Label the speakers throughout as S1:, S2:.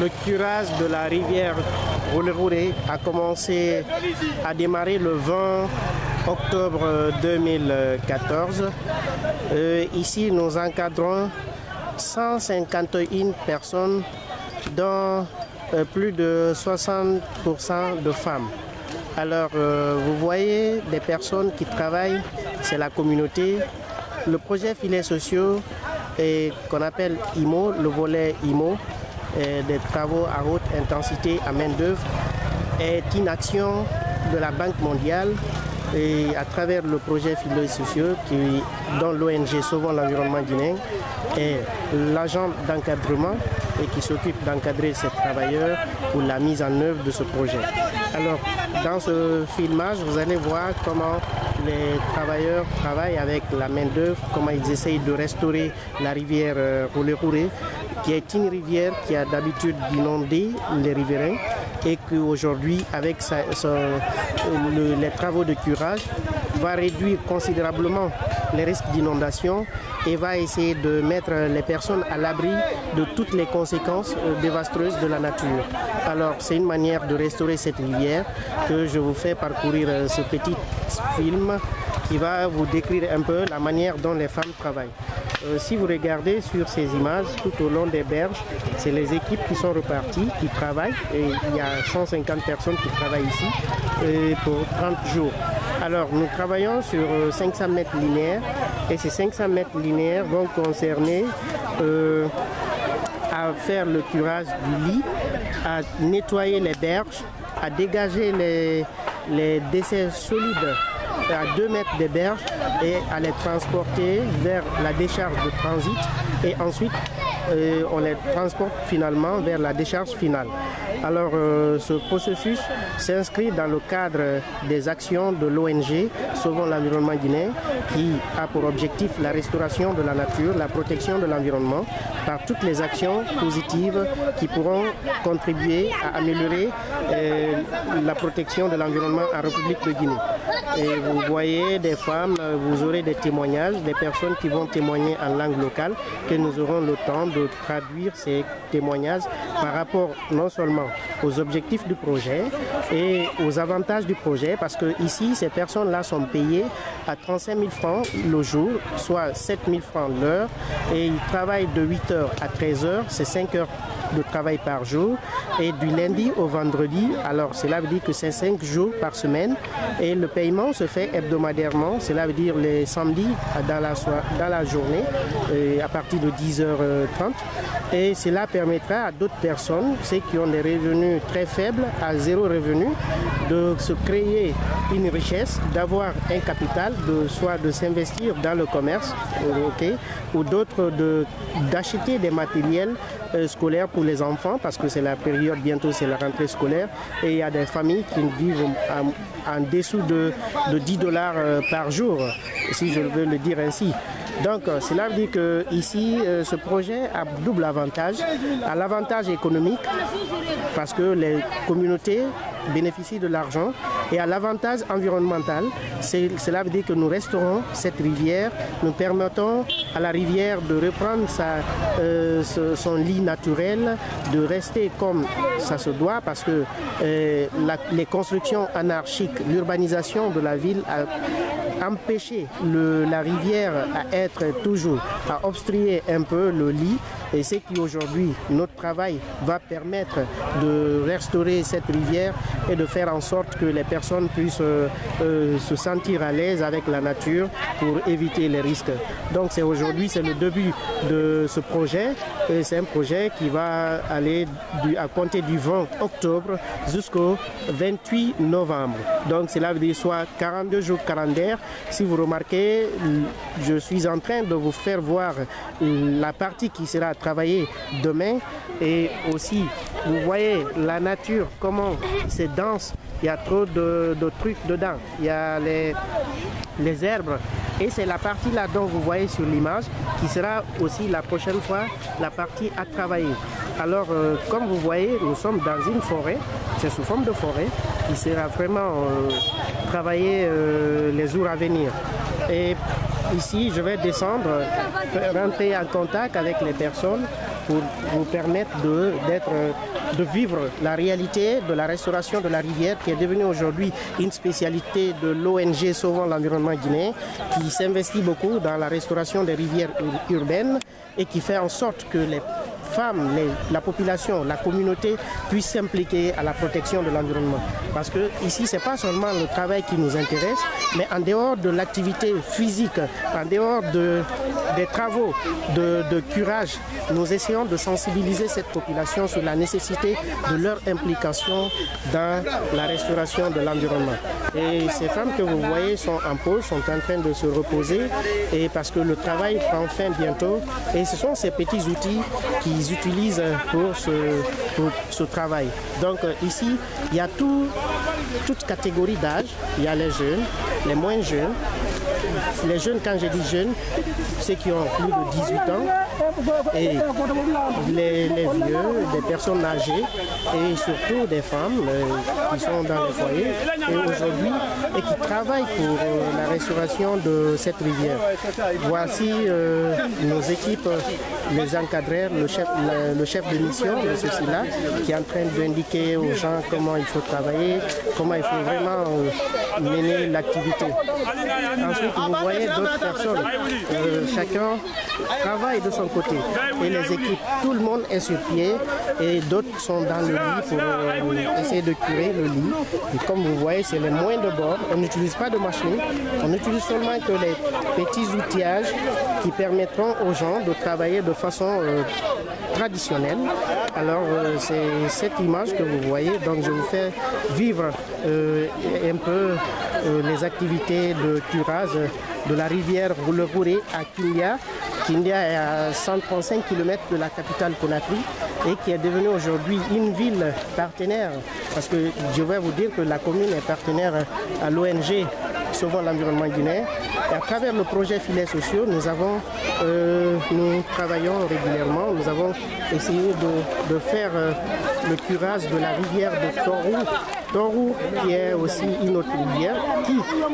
S1: Le curage de la rivière Rouleroué a démarré le 20 octobre 2014. Ici, nous encadrons 151 personnes, dont plus de 60% de femmes. Alors, vous voyez des personnes qui travaillent, c'est la communauté. Le projet filets sociaux qu'on appelle IMO, le volet IMO, des travaux à haute intensité à main d'œuvre, est une action de la Banque mondiale et à travers le projet filets sociaux dont l'ONG Sauvons l'environnement guinéen est l'agent d'encadrement et qui s'occupe d'encadrer ces travailleurs pour la mise en œuvre de ce projet. Alors, dans ce filmage, vous allez voir comment les travailleurs travaillent avec la main-d'œuvre, comment ils essayent de restaurer la rivière Rouleroué, qui est une rivière qui a d'habitude d'inonder les riverains et qu'aujourd'hui, avec les travaux de curage, va réduire considérablement les risques d'inondation et va essayer de mettre les personnes à l'abri de toutes les conséquences dévastatrices de la nature. Alors, c'est une manière de restaurer cette rivière que je vous fais parcourir ce petit film qui va vous décrire un peu la manière dont les femmes travaillent. Si vous regardez sur ces images, tout au long des berges, c'est les équipes qui sont reparties, qui travaillent. Et il y a 150 personnes qui travaillent ici pour 30 jours. Alors, nous travaillons sur 500 mètres linéaires et ces 500 mètres linéaires vont concerner à faire le curage du lit, à nettoyer les berges, à dégager les déchets solides à 2 mètres des berges et à les transporter vers la décharge de transit et ensuite on les transporte finalement vers la décharge finale. Alors ce processus s'inscrit dans le cadre des actions de l'ONG Sauvons l'environnement guinéen qui a pour objectif la restauration de la nature, la protection de l'environnement par toutes les actions positives qui pourront contribuer à améliorer la protection de l'environnement en République de Guinée. Et vous voyez des femmes, vous aurez des témoignages, des personnes qui vont témoigner en langue locale, que nous aurons le temps de traduire ces témoignages par rapport non seulement aux objectifs du projet et aux avantages du projet, parce que ici, ces personnes-là sont payées à 35 000 francs le jour, soit 7 000 francs l'heure, et ils travaillent de 8 h à 13 h, c'est 5 heures de travail par jour, et du lundi au vendredi. Alors cela veut dire que c'est 5 jours par semaine et le paiement se fait hebdomadairement, cela veut dire les samedis dans la journée à partir de 10h30, et cela permettra à d'autres personnes, ceux qui ont des revenus très faibles à zéro revenu, de se créer une richesse, d'avoir un capital, soit de s'investir dans le commerce, ou d'autres d'acheter des matériels scolaires pour les enfants, parce que c'est la période, bientôt c'est la rentrée scolaire, et il y a des familles qui vivent en dessous de 10 $ par jour, si je veux le dire ainsi. Donc cela veut dire que ici ce projet a double avantage, à l'avantage économique parce que les communautés bénéficient de l'argent, et à l'avantage environnemental, cela veut dire que nous restaurons cette rivière, nous permettons à la rivière de reprendre son lit naturel, de rester comme ça se doit, parce que les constructions anarchiques, l'urbanisation de la ville a empêché la rivière à obstruer un peu le lit, et c'est qu'aujourd'hui notre travail va permettre de restaurer cette rivière et de faire en sorte que les personnes puissent se sentir à l'aise avec la nature pour éviter les risques. Donc aujourd'hui c'est le début de ce projet, et c'est un projet qui va aller à compter du 20 octobre jusqu'au 28 novembre. Donc cela veut dire soit 42 jours calendaires. Si vous remarquez, je suis en train de vous faire voir la partie qui sera travaillée demain, et aussi vous voyez la nature, comment c'est dense, il y a trop de trucs dedans, il y a les herbes, et c'est la partie là dont vous voyez sur l'image qui sera aussi la prochaine fois la partie à travailler. Alors comme vous voyez, nous sommes dans une forêt, c'est sous forme de forêt qui sera vraiment travaillée les jours à venir. Et ici je vais descendre, rentrer en contact avec les personnes pour vous permettre de vivre la réalité de la restauration de la rivière qui est devenue aujourd'hui une spécialité de l'ONG Sauvons l'environnement guinéen qui s'investit beaucoup dans la restauration des rivières urbaines et qui fait en sorte que les femmes, la population, la communauté puissent s'impliquer à la protection de l'environnement. Parce que ici, ce n'est pas seulement le travail qui nous intéresse, mais en dehors de l'activité physique, en dehors des travaux de curage, nous essayons de sensibiliser cette population sur la nécessité de leur implication dans la restauration de l'environnement. Et ces femmes que vous voyez sont en pause, sont en train de se reposer, et parce que le travail prend fin bientôt. Et ce sont ces petits outils qu'ils utilisent pour ce travail. Donc ici, il y a toute catégorie d'âge. Il y a les jeunes, les moins jeunes. Les jeunes, quand je dis jeunes, ceux qui ont plus de 18 ans, et les vieux, des personnes âgées, et surtout des femmes qui sont dans les foyers et aujourd'hui et qui travaillent pour la restauration de cette rivière. Voici nos équipes, les encadreurs, le chef de mission de ceci-là, qui est en train d'indiquer aux gens comment il faut travailler, comment il faut vraiment mener l'activité. Ensuite, vous voyez d'autres personnes, chacun travaille de son côté et les équipes, tout le monde est sur pied et d'autres sont dans le lit pour essayer de curer le lit. Et comme vous voyez, c'est les moyens de bord, on n'utilise pas de machine, on utilise seulement que les petits outillages qui permettront aux gens de travailler de façon traditionnelle. Alors c'est cette image que vous voyez, donc je vous fais vivre un peu les activités de curage de la rivière Roulerouré à Kindia. Kindia est à 135 km de la capitale Conakry et qui est devenue aujourd'hui une ville partenaire, parce que je vais vous dire que la commune est partenaire à l'ONG Sauvons l'environnement guinéen. Et à travers le projet Filets sociaux, nous travaillons régulièrement. Nous avons essayé de faire le curage de la rivière de Torou, qui est aussi une autre rivière,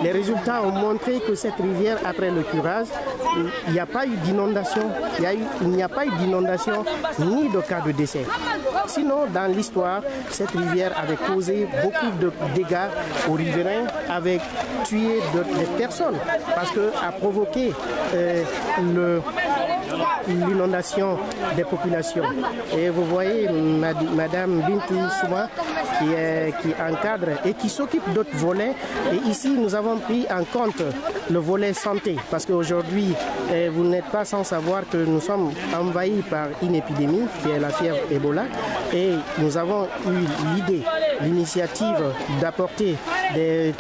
S1: les résultats ont montré que cette rivière, après le curage, il n'y a pas eu d'inondation. Il n'y a pas eu d'inondation ni de cas de décès. Sinon, dans l'histoire, cette rivière avait causé beaucoup de dégâts aux riverains, avait tué des personnes, parce qu'elle a provoqué l'inondation des populations. Et vous voyez Madame Bintou Souma qui encadre et qui s'occupe d'autres volets. Et ici, nous avons pris en compte le volet santé, parce qu'aujourd'hui, vous n'êtes pas sans savoir que nous sommes envahis par une épidémie qui est la fièvre Ebola. Et nous avons eu l'idée, l'initiative d'apporter des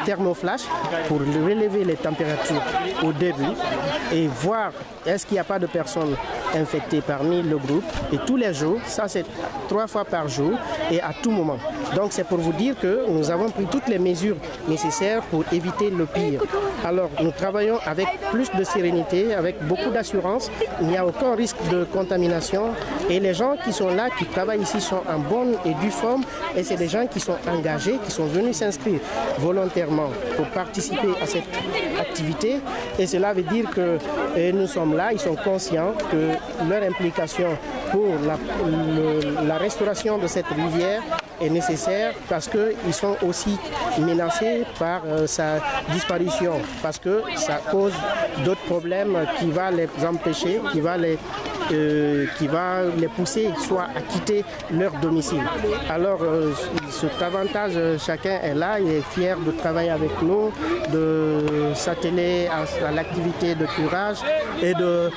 S1: thermoflash pour relever les températures au début et voir est-ce qu'il n'y a pas de personnes infectées parmi le groupe. Et tous les jours, ça c'est 3 fois par jour et à tout moment. Donc c'est pour vous dire que nous avons pris toutes les mesures nécessaires pour éviter le pire. Alors nous travaillons avec plus de sérénité, avec beaucoup d'assurance. Il n'y a aucun risque de contamination et les gens qui sont là, qui travaillent ici sont en bonne et due forme et c'est des gens qui sont engagés, qui sont venus s'inscrire volontairement pour participer à cette activité et cela veut dire que nous sommes là, ils sont conscients que leur implication pour la restauration de cette rivière est nécessaire parce qu'ils sont aussi menacés par sa disparition, parce que ça cause d'autres problèmes qui vont les empêcher, qui va les pousser soit à quitter leur domicile. Alors cet avantage, chacun est là, il est fier de travailler avec nous, de s'atteler à l'activité de curage et de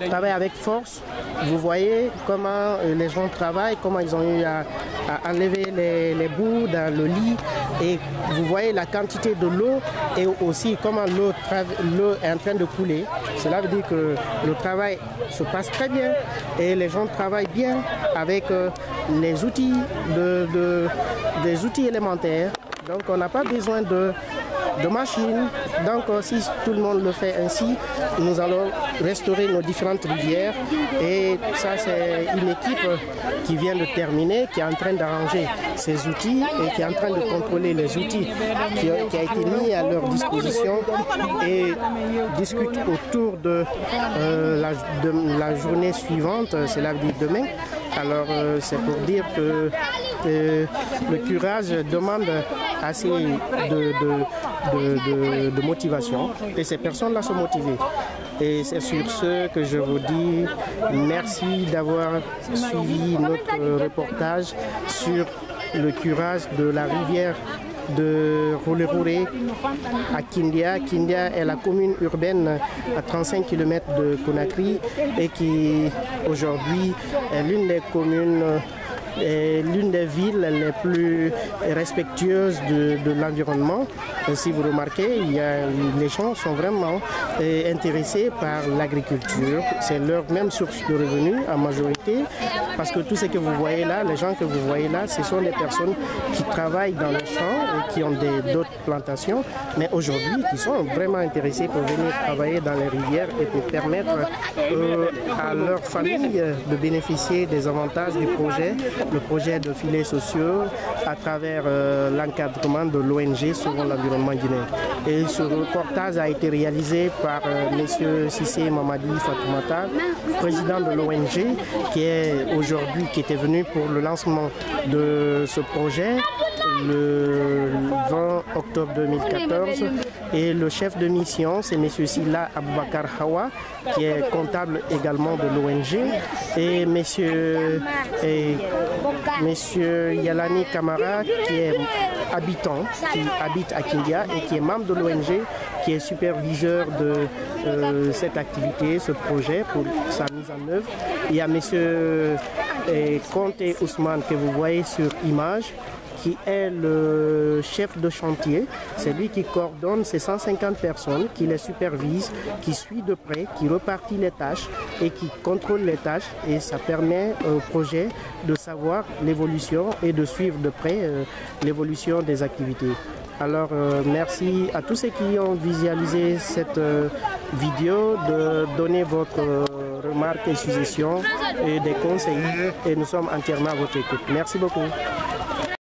S1: travailler avec force. Vous voyez comment les gens travaillent, comment ils ont eu à enlever les bouts dans le lit et vous voyez la quantité de l'eau et aussi comment l'eau est en train de couler. Cela veut dire que le travail se passe très bien et les gens travaillent bien avec les outils des outils élémentaires. Donc on n'a pas besoin de machines. Donc si tout le monde le fait ainsi, nous allons restaurer nos différentes rivières. Et ça, c'est une équipe qui vient de terminer, qui est en train d'arranger ces outils et qui est en train de contrôler les outils qui a été mis à leur disposition et discute autour de la journée suivante, c'est la vie de demain. Alors c'est pour dire que le curage demande assez de motivation et ces personnes-là sont motivées. Et c'est sur ce que je vous dis merci d'avoir suivi notre reportage sur le curage de la rivière de Rouleroré à Kindia. Kindia est la commune urbaine à 35 km de Conakry et qui aujourd'hui est l'une des communes est l'une des villes les plus respectueuses de l'environnement. Si vous remarquez, les gens sont vraiment intéressés par l'agriculture. C'est leur même source de revenus en majorité, parce que tout ce que vous voyez là, les gens que vous voyez là, ce sont des personnes qui travaillent dans les champs et qui ont d'autres plantations, mais aujourd'hui qui sont vraiment intéressés pour venir travailler dans les rivières et pour permettre à leur famille de bénéficier des avantages du projet, le projet de filets sociaux à travers l'encadrement de l'ONG Sauvons l'environnement guinéen. Et ce reportage a été réalisé par M. Cissé Mamadi Fatoumata, président de l'ONG, qui était venu pour le lancement de ce projet le 20 octobre 2014. Et le chef de mission, c'est M. Silla Aboubakar Hawa, qui est comptable également de l'ONG, et M. Yalani Kamara, qui est habitant, qui habite à Kindia et qui est membre de l'ONG, qui est superviseur de cette activité, ce projet pour sa mise en œuvre. Il y a M. Conte Ousmane que vous voyez sur image, qui est le chef de chantier. C'est lui qui coordonne ces 150 personnes, qui les supervise, qui suit de près, qui repartit les tâches et qui contrôle les tâches. Et ça permet au projet de savoir l'évolution et de suivre de près l'évolution des activités. Alors merci à tous ceux qui ont visualisé cette vidéo, de donner votre remarque et suggestions et des conseils. Et nous sommes entièrement à votre écoute. Merci beaucoup.